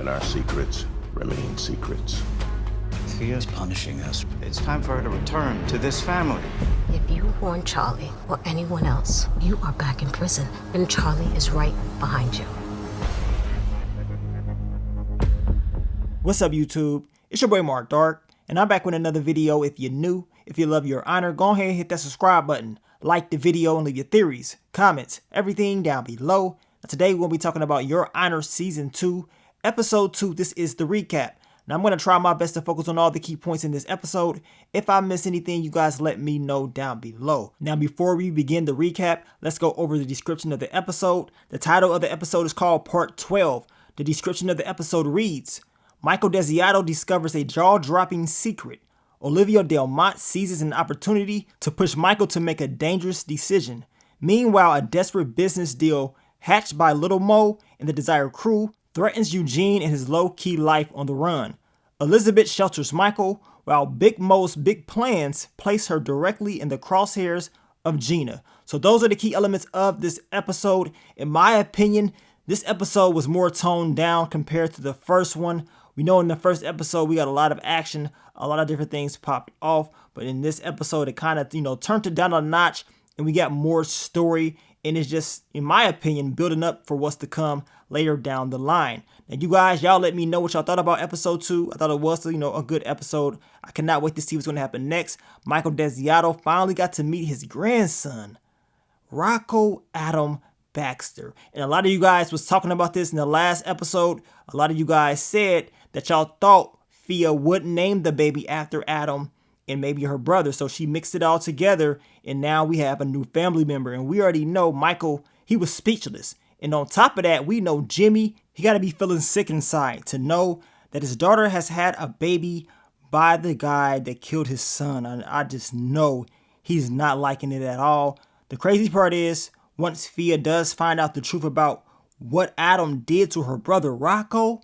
and our secrets remain secrets. Fia's punishing us. It's time for her to return to this family. If you warn Charlie or anyone else, you are back in prison, and Charlie is right behind you. What's up, YouTube? It's your boy Mark Dark, and I'm back with another video. If you're new, if you love your honor, go ahead and hit that subscribe button, like the video, and leave your theories, comments, everything down below. Now, today we'll be talking about Your Honor Season 2, Episode 2. This is the recap. Now, I'm going to try my best to focus on all the key points in this episode. If I miss anything, you guys let me know down below. Now, before we begin the recap, let's go over the description of the episode. The title of the episode is called Part 12. The description of the episode reads, Michael Desiato discovers a jaw-dropping secret. Olivia Delmont seizes an opportunity to push Michael to make a dangerous decision. Meanwhile, a desperate business deal hatched by Little Mo and the Desire crew threatens Eugene and his low-key life on the run. Elizabeth shelters Michael, while Big Mo's big plans place her directly in the crosshairs of Gina. So those are the key elements of this episode. In my opinion, this episode was more toned down compared to the first one. We know in the first episode we got a lot of action, a lot of different things popped off, but in this episode it kind of, turned it down a notch, and we got more story, and it's just, in my opinion, building up for what's to come later down the line. Now, you guys, y'all let me know what y'all thought about episode 2. I thought it was, a good episode. I cannot wait to see what's going to happen next. Michael Desiato finally got to meet his grandson, Rocco Adam Baxter. And a lot of you guys was talking about this in the last episode. A lot of you guys said that y'all thought Fia wouldn't name the baby after Adam and maybe her brother. So she mixed it all together, and now we have a new family member. And we already know Michael, he was speechless. And on top of that, we know Jimmy, he got to be feeling sick inside to know that his daughter has had a baby by the guy that killed his son. I just know he's not liking it at all. The crazy part is, once Fia does find out the truth about what Adam did to her brother Rocco,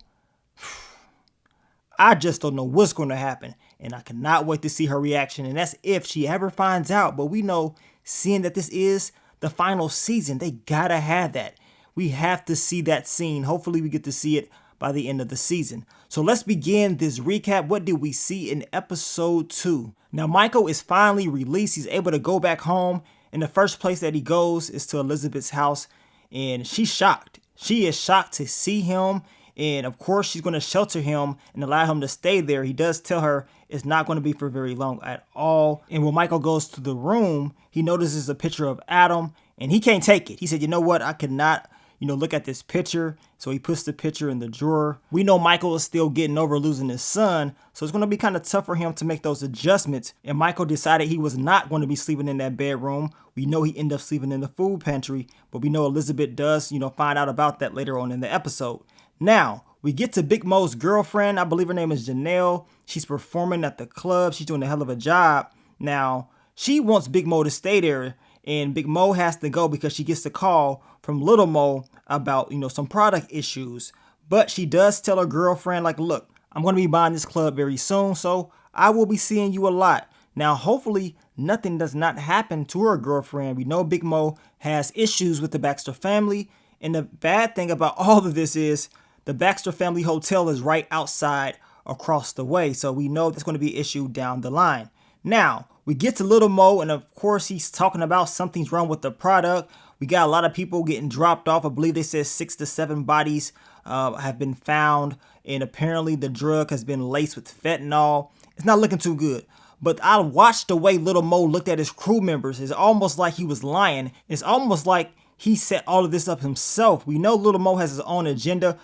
I just don't know what's going to happen. And I cannot wait to see her reaction. And that's if she ever finds out. But we know, seeing that this is the final season, they gotta have that. We have to see that scene. Hopefully we get to see it by the end of the season. So let's begin this recap. What did we see in episode 2? Now, Michael is finally released. He's able to go back home. And the first place that he goes is to Elizabeth's house. And she's shocked. She is shocked to see him. And of course, she's going to shelter him and allow him to stay there. He does tell her it's not going to be for very long at all. And when Michael goes to the room, he notices a picture of Adam and he can't take it. He said, you know what? I cannot, look at this picture. So he puts the picture in the drawer. We know Michael is still getting over losing his son. So it's going to be kind of tough for him to make those adjustments. And Michael decided he was not going to be sleeping in that bedroom. We know he ended up sleeping in the food pantry, but we know Elizabeth does, find out about that later on in the episode. Now, we get to Big Mo's girlfriend. I believe her name is Janelle. She's performing at the club. She's doing a hell of a job. Now, she wants Big Mo to stay there, and Big Mo has to go because she gets a call from Little Mo about, some product issues. But she does tell her girlfriend, like, look, I'm going to be buying this club very soon, so I will be seeing you a lot. Now, hopefully, nothing does not happen to her girlfriend. We know Big Mo has issues with the Baxter family, and the bad thing about all of this is the Baxter family hotel is right outside across the way. So we know there's going to be an issue down the line. Now, we get to Little Mo, and of course, he's talking about something's wrong with the product. We got a lot of people getting dropped off. I believe they said 6 to 7 bodies have been found. And apparently the drug has been laced with fentanyl. It's not looking too good. But I watched the way Little Mo looked at his crew members. It's almost like he was lying. It's almost like he set all of this up himself. We know Little Mo has his own agenda.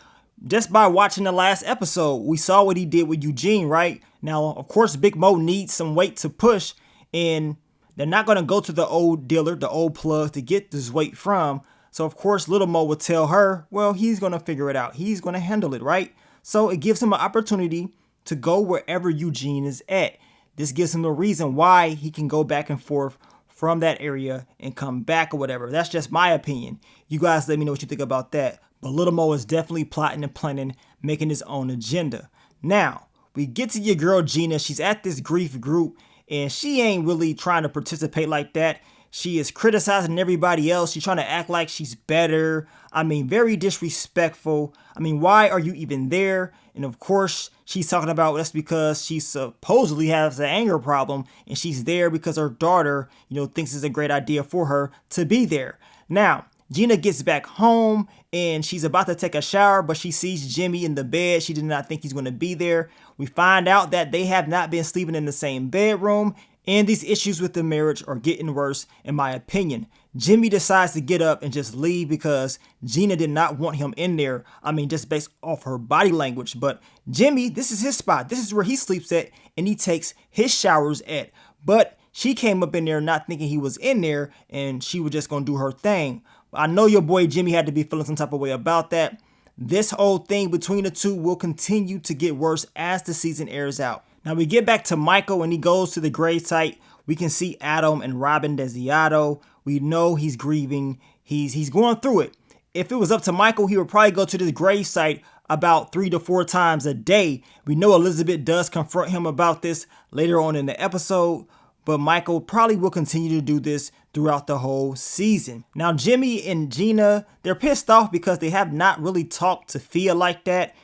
Just by watching the last episode, we saw what he did with Eugene, right? Now, of course, Big Mo needs some weight to push, and they're not going to go to the old dealer, the old plug, to get this weight from. So, of course, Little Mo would tell her, well, he's going to figure it out. He's going to handle it, right? So it gives him an opportunity to go wherever Eugene is at. This gives him a reason why he can go back and forth from that area and come back or whatever. That's just my opinion. You guys let me know what you think about that. But Little Mo is definitely plotting and planning, making his own agenda. Now, we get to your girl Gina. She's at this grief group, and she ain't really trying to participate like that. She is criticizing everybody else. She's trying to act like she's better. I mean, very disrespectful. I mean, why are you even there? And of course, she's talking about that's because she supposedly has an anger problem, and she's there because her daughter, thinks it's a great idea for her to be there. Now, Gina gets back home and she's about to take a shower, but she sees Jimmy in the bed. She did not think he's going to be there. We find out that they have not been sleeping in the same bedroom, and these issues with the marriage are getting worse, in my opinion. Jimmy decides to get up and just leave because Gina did not want him in there. I mean, just based off her body language. But Jimmy, this is his spot. This is where he sleeps at and he takes his showers at. But she came up in there not thinking he was in there, and she was just going to do her thing. I know your boy Jimmy had to be feeling some type of way about that. This whole thing between the two will continue to get worse as the season airs out. Now we get back to Michael and he goes to the gravesite. We can see Adam and Robin Desiato. We know he's grieving. He's going through it. If it was up to Michael, he would probably go to this gravesite about 3 to 4 times a day. We know Elizabeth does confront him about this later on in the episode, but Michael probably will continue to do this throughout the whole season. Now, Jimmy and Gina, they're pissed off because they have not really talked to Fia like that.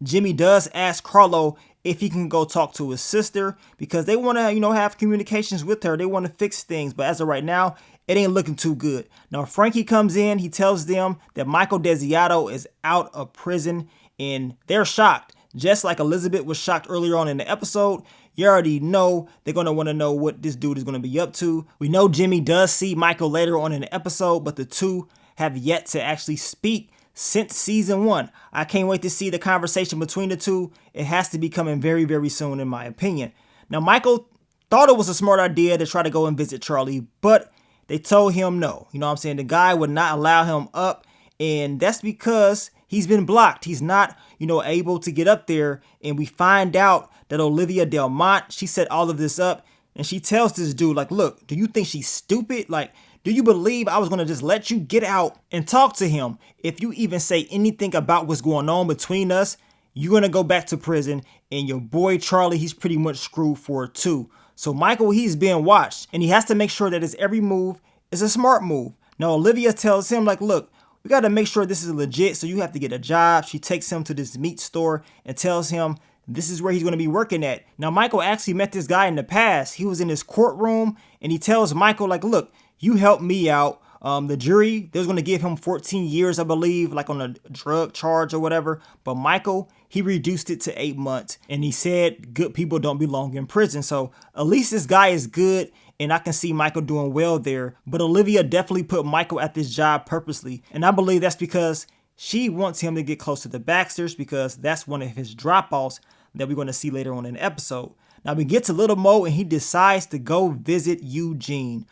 Jimmy does ask Carlo if he can go talk to his sister because they want to, have communications with her. They want to fix things. But as of right now, it ain't looking too good. Now, Frankie comes in. He tells them that Michael Desiato is out of prison, and they're shocked. Just like Elizabeth was shocked earlier on in the episode, you already know they're going to want to know what this dude is going to be up to. We know Jimmy does see Michael later on in the episode, but the two have yet to actually speak since season 1. I can't wait to see the conversation between the two. It has to be coming very, very soon, in my opinion. Now, Michael thought it was a smart idea to try to go and visit Charlie, but they told him no. You know what I'm saying? The guy would not allow him up, and that's because he's been blocked. He's not, able to get up there. And we find out that Olivia Delmont, she set all of this up, and she tells this dude, like, look, do you think she's stupid? Like, do you believe I was going to just let you get out and talk to him? If you even say anything about what's going on between us, you're going to go back to prison, and your boy Charlie, he's pretty much screwed for it too. So Michael, he's being watched, and he has to make sure that his every move is a smart move. Now, Olivia tells him, like, look, we got to make sure this is legit, so you have to get a job. She takes him to this meat store and tells him this is where he's going to be working at. Now, Michael actually met this guy in the past. He was in his courtroom, and he tells Michael, like, look, you helped me out. The jury, they was going to give him 14 years, I believe, like on a drug charge or whatever. But Michael, he reduced it to 8 months. And he said good people don't belong in prison. So at least this guy is good. And I can see Michael doing well there. But Olivia definitely put Michael at this job purposely. And I believe that's because she wants him to get close to the Baxters, because that's one of his drop-offs that we're going to see later on in the episode. Now we get to Little Mo and he decides to go visit Eugene.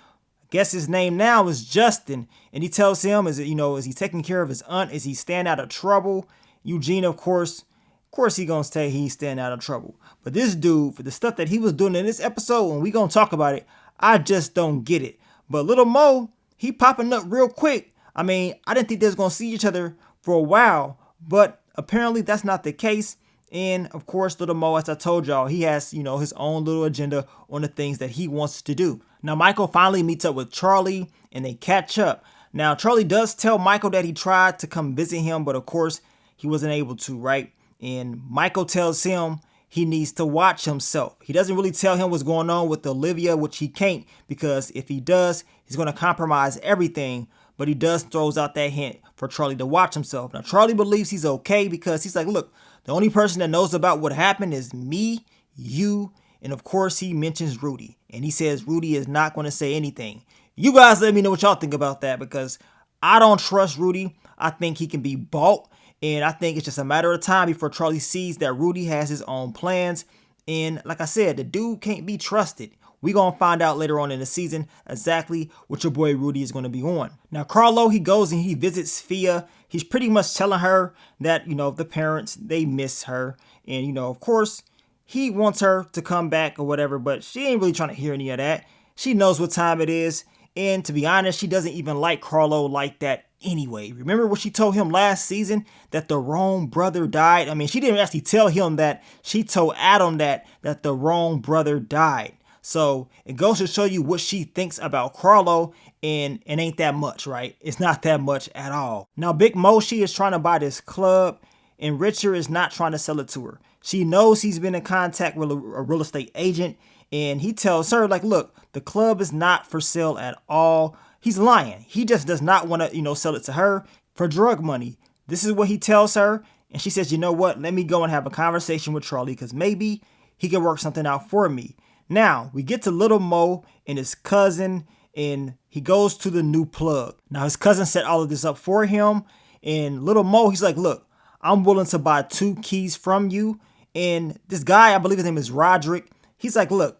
Guess his name now is Justin, and he tells him, is he taking care of his aunt? Is he staying out of trouble? Eugene, of course he gonna say he's staying out of trouble. But this dude, for the stuff that he was doing in this episode, and we gonna talk about it, I just don't get it. But Little Mo, he popping up real quick. I mean, I didn't think they was gonna see each other for a while, but apparently that's not the case. And of course, Little Mo, as I told y'all, he has, his own little agenda on the things that he wants to do. Now, Michael finally meets up with Charlie and they catch up. Now, Charlie does tell Michael that he tried to come visit him, but of course, he wasn't able to, right? And Michael tells him he needs to watch himself. He doesn't really tell him what's going on with Olivia, which he can't, because if he does, he's going to compromise everything. But he does throws out that hint for Charlie to watch himself. Now, Charlie believes he's okay because he's like, look, the only person that knows about what happened is me, you, and of course he mentions Rudy. And he says Rudy is not going to say anything. You guys let me know what y'all think about that, because I don't trust Rudy. I think he can be bought. And I think it's just a matter of time before Charlie sees that Rudy has his own plans. And like I said, the dude can't be trusted. We're going to find out later on in the season exactly what your boy Rudy is going to be on. Now, Carlo, he goes and he visits Fia. He's pretty much telling her that, the parents, they miss her. And, of course, he wants her to come back or whatever, but she ain't really trying to hear any of that. She knows what time it is. And to be honest, she doesn't even like Carlo like that anyway. Remember what she told him last season, that the wrong brother died? I mean, she didn't actually tell him that. She told Adam that the wrong brother died. So it goes to show you what she thinks about Carlo, and it ain't that much, right? It's not that much at all. Now, Big Mo, she is trying to buy this club, and Richard is not trying to sell it to her. She knows he's been in contact with a real estate agent, and he tells her, like, look, the club is not for sale at all. He's lying. He just does not want to, sell it to her for drug money. This is what he tells her. And she says, you know what? Let me go and have a conversation with Charlie because maybe he can work something out for me. Now, we get to Little Mo and his cousin, and he goes to the new plug. Now, his cousin set all of this up for him. And Little Mo, he's like, look, I'm willing to buy 2 keys from you. And this guy, I believe his name is Roderick, he's like, look,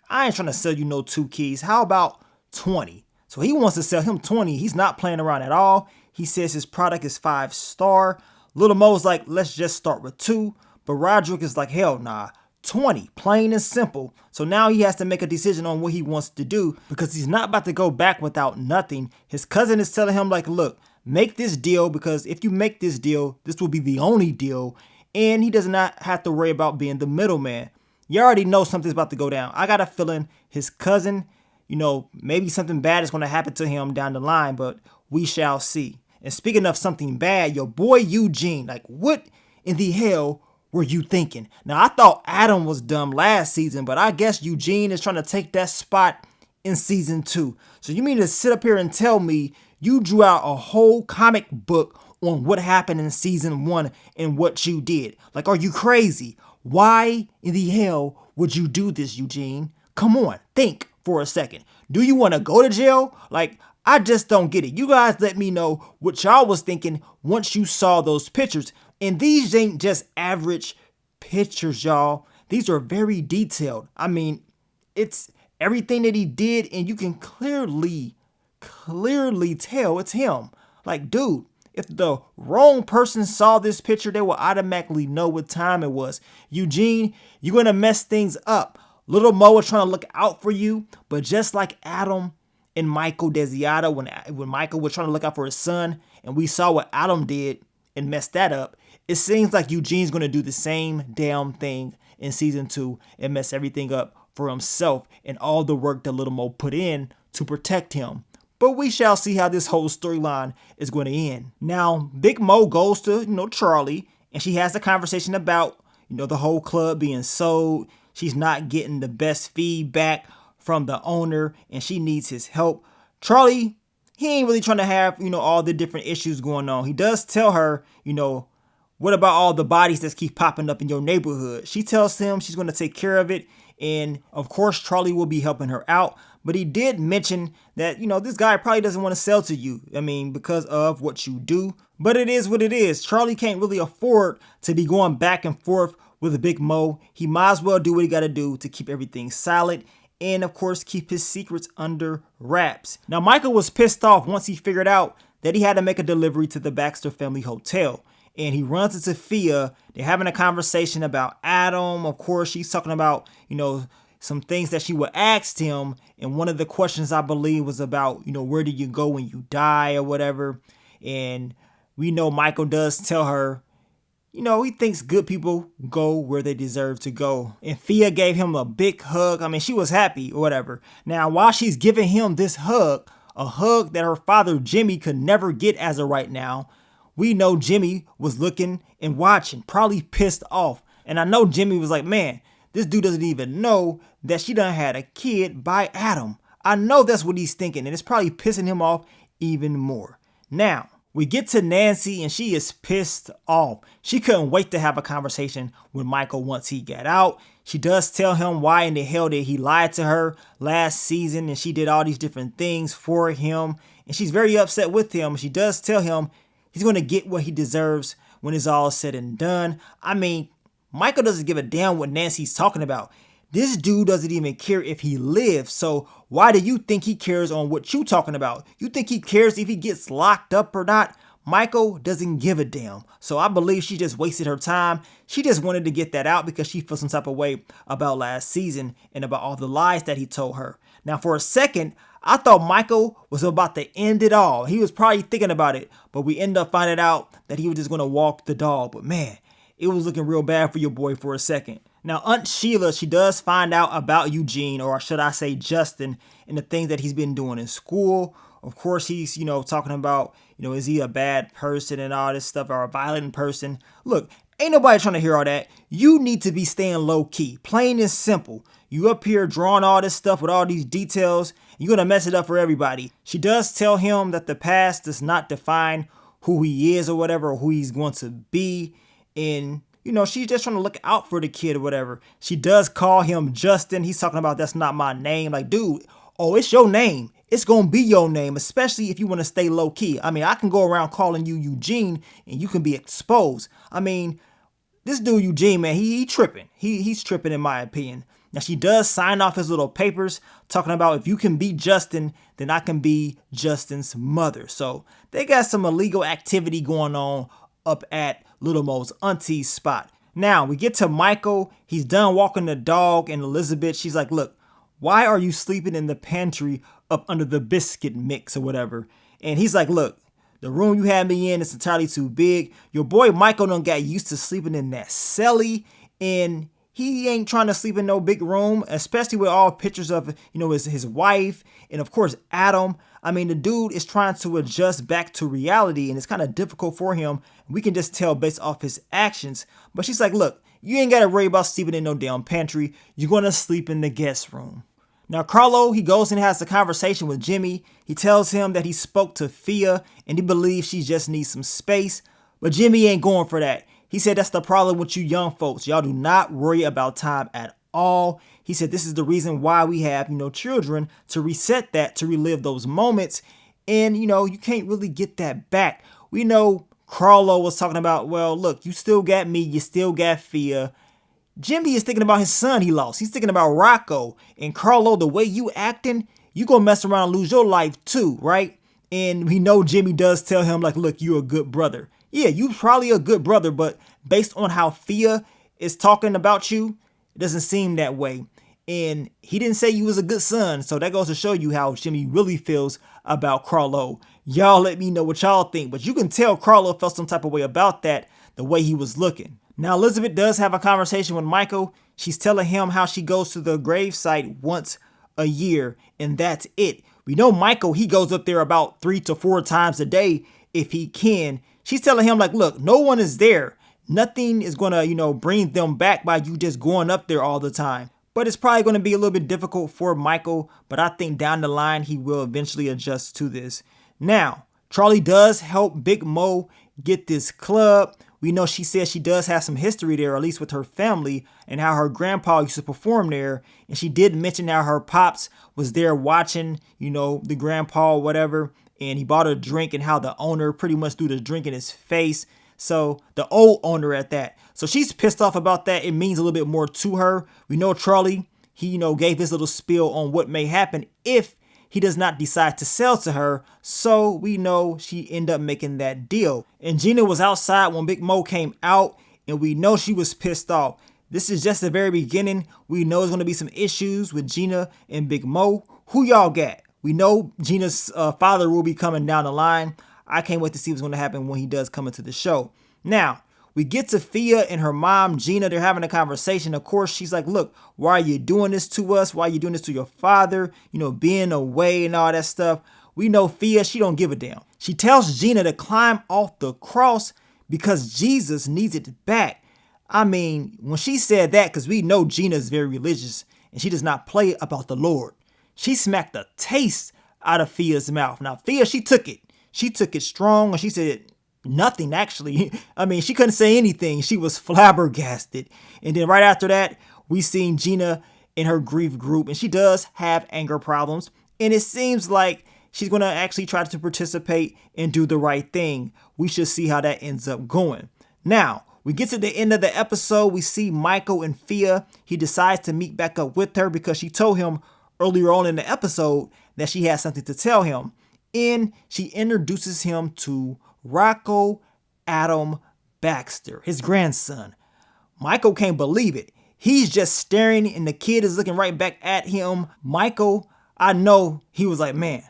I ain't trying to sell you no 2 keys. How about 20? So he wants to sell him 20. He's not playing around at all. He says his product is 5-star. Little Mo's like, let's just start with 2. But Roderick is like, hell nah, 20, plain and simple. So now he has to make a decision on what he wants to do because he's not about to go back without nothing. His cousin is telling him like, look, make this deal because if you make this deal, this will be the only deal. And he does not have to worry about being the middleman. You already know something's about to go down. I got a feeling his cousin, maybe something bad is going to happen to him down the line, but we shall see. And speaking of something bad, your boy Eugene, like what in the hell were you thinking? Now, I thought Adam was dumb last season, but I guess Eugene is trying to take that spot in season 2. So you mean to sit up here and tell me you drew out a whole comic book on what happened in season 1 and what you did? Like, are you crazy? Why in the hell would you do this, Eugene? Come on, think for a second. Do you want to go to jail? Like, I just don't get it. You guys let me know what y'all was thinking once you saw those pictures. And these ain't just average pictures, y'all. These are very detailed. I mean, it's everything that he did, and you can clearly tell it's him. Like, dude, if the wrong person saw this picture, they will automatically know what time it was. Eugene, you're going to mess things up. Little Mo is trying to look out for you, but just like Adam and Michael Desiato, when Michael was trying to look out for his son, and we saw what Adam did and messed that up, it seems like Eugene's going to do the same damn thing in season 2 and mess everything up for himself and all the work that Little Mo put in to protect him. But we shall see how this whole storyline is going to end. Now, Big Mo goes to, Charlie, and she has a conversation about, the whole club being sold. She's not getting the best feedback from the owner, and she needs his help. Charlie, he ain't really trying to have, all the different issues going on. He does tell her, what about all the bodies that keep popping up in your neighborhood? She tells him she's going to take care of it. And of course, Charlie will be helping her out. But he did mention that, this guy probably doesn't want to sell to you. I mean, because of what you do. But it is what it is. Charlie can't really afford to be going back and forth with a Big Mo. He might as well do what he got to do to keep everything solid. And of course, keep his secrets under wraps. Now, Michael was pissed off once he figured out that he had to make a delivery to the Baxter family hotel. And he runs into Fia. They're having a conversation about Adam. Of course, she's talking about, some things that she would ask him. And one of the questions, I believe, was about, where do you go when you die or whatever. And we know Michael does tell her, he thinks good people go where they deserve to go. And Fia gave him a big hug. I mean, she was happy or whatever. Now, while she's giving him this hug, a hug that her father, Jimmy, could never get as of right now, we know Jimmy was looking and watching, probably pissed off. And I know Jimmy was like, man, this dude doesn't even know that she done had a kid by Adam. I know that's what he's thinking, and it's probably pissing him off even more. Now, we get to Nancy, and she is pissed off. She couldn't wait to have a conversation with Michael once he got out. She does tell him why in the hell did he lie to her last season, and she did all these different things for him. And she's very upset with him. She does tell him he's going to get what he deserves when it's all said and done. I mean, Michael doesn't give a damn what Nancy's talking about. This dude doesn't even care if he lives. So why do you think he cares on what you talking about? You think he cares if he gets locked up or not? Michael doesn't give a damn. So I believe she just wasted her time. She just wanted to get that out because she feels some type of way about last season and about all the lies that he told her. Now, for a second, I thought Michael was about to end it all. He was probably thinking about it, but we end up finding out that he was just going to walk the dog. But man, it was looking real bad for your boy for a second. Now, Aunt Sheila, she does find out about Eugene, or should I say Justin, and the things that he's been doing in school. Of course, he's, talking about, is he a bad person and all this stuff, or a violent person? Look, ain't nobody trying to hear all that. You need to be staying low key, plain and simple. You up here drawing all this stuff with all these details, you're going to mess it up for everybody. She does tell him that the past does not define who he is or whatever, or who he's going to be. And she's just trying to look out for the kid or whatever. She does call him Justin. He's talking about that's not my name. Like, dude, it's your name. It's going to be your name, especially if you want to stay low key. I mean, I can go around calling you Eugene and you can be exposed. I mean, this dude Eugene, man, he tripping. He's tripping in my opinion. Now, she does sign off his little papers talking about if you can be Justin, then I can be Justin's mother. So they got some illegal activity going on up at Little Mo's auntie's spot. Now we get to Michael. He's done walking the dog, and Elizabeth, she's like, look, why are you sleeping in the pantry up under the biscuit mix or whatever? And he's like, look, the room you had me in is entirely too big. Your boy Michael done got used to sleeping in that celly, and he ain't trying to sleep in no big room, especially with all pictures of, his wife and of course Adam. I mean, the dude is trying to adjust back to reality, and it's kind of difficult for him. We can just tell based off his actions. But she's like, look, you ain't got to worry about sleeping in no damn pantry. You're going to sleep in the guest room. Now, Carlo, he goes and has a conversation with Jimmy. He tells him that he spoke to Fia and he believes she just needs some space. But Jimmy ain't going for that. He said that's the problem with you young folks. Y'all do not worry about time at all. He said this is the reason why we have, children, to reset that, to relive those moments. And, you can't really get that back. We know Carlo was talking about, well, look, you still got me. You still got Fia. Jimmy is thinking about his son he lost. He's thinking about Rocco. And Carlo, the way you acting, you gonna mess around and lose your life too, right? And we know Jimmy does tell him, like, look, you're a good brother. Yeah, you probably a good brother, but based on how Fia is talking about you, it doesn't seem that way. And he didn't say you was a good son, so that goes to show you how Jimmy really feels about Carlo. Y'all let me know what y'all think, but you can tell Carlo felt some type of way about that, the way he was looking. Now, Elizabeth does have a conversation with Michael. She's telling him how she goes to the gravesite once a year, and that's it. We know Michael, he goes up there about 3 to 4 times a day if he can. She's telling him, like, look, no one is there. Nothing is going to, bring them back by you just going up there all the time. But it's probably going to be a little bit difficult for Michael, but I think down the line he will eventually adjust to this. Now, Charlie does help Big Mo get this club. We know she says she does have some history there, at least with her family, and how her grandpa used to perform there. And she did mention how her pops was there watching, the grandpa or whatever. And he bought a drink, and how the owner pretty much threw the drink in his face. So the old owner at that. So she's pissed off about that. It means a little bit more to her. We know Charlie, he, gave his little spiel on what may happen if he does not decide to sell to her. So we know she ended up making that deal. And Gina was outside when Big Mo came out, and we know she was pissed off. This is just the very beginning. We know there's going to be some issues with Gina and Big Mo. Who y'all got? We know Gina's father will be coming down the line. I can't wait to see what's going to happen when he does come into the show. Now, we get to Fia and her mom, Gina. They're having a conversation. Of course, she's like, look, why are you doing this to us? Why are you doing this to your father? Being away and all that stuff. We know Fia, she don't give a damn. She tells Gina to climb off the cross because Jesus needs it back. I mean, when she said that, because we know Gina is very religious and she does not play about the Lord. She smacked the taste out of Fia's mouth. Now, Fia, she took it. She took it strong, and she said nothing, actually. I mean, she couldn't say anything. She was flabbergasted. And then right after that, we seen Gina in her grief group, and she does have anger problems. And it seems like she's going to actually try to participate and do the right thing. We should see how that ends up going. Now, we get to the end of the episode. We see Michael and Fia. He decides to meet back up with her because she told him earlier on in the episode that she has something to tell him. And she introduces him to Rocco Adam Baxter, his grandson. Michael can't believe it. He's just staring and the kid is looking right back at him. Michael, I know he was like, man,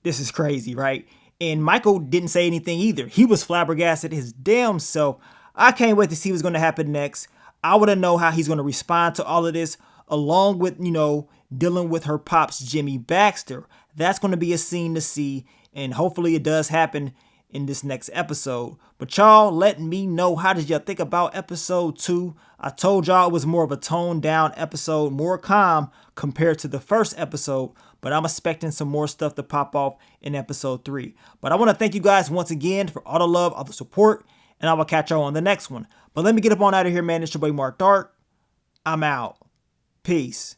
this is crazy, right? And Michael didn't say anything either. He was flabbergasted his damn self. I can't wait to see what's going to happen next. I want to know how he's going to respond to all of this, along with, dealing with her pops, Jimmy Baxter. That's going to be a scene to see, and hopefully it does happen in this next episode. But y'all, let me know, how did y'all think about episode 2? I told y'all it was more of a toned down episode, more calm compared to the first episode, but I'm expecting some more stuff to pop off in episode 3. But I want to thank you guys once again for all the love, all the support, and I will catch y'all on the next one. But let me get up on out of here, man. It's your boy Mark Dark. I'm out. Peace.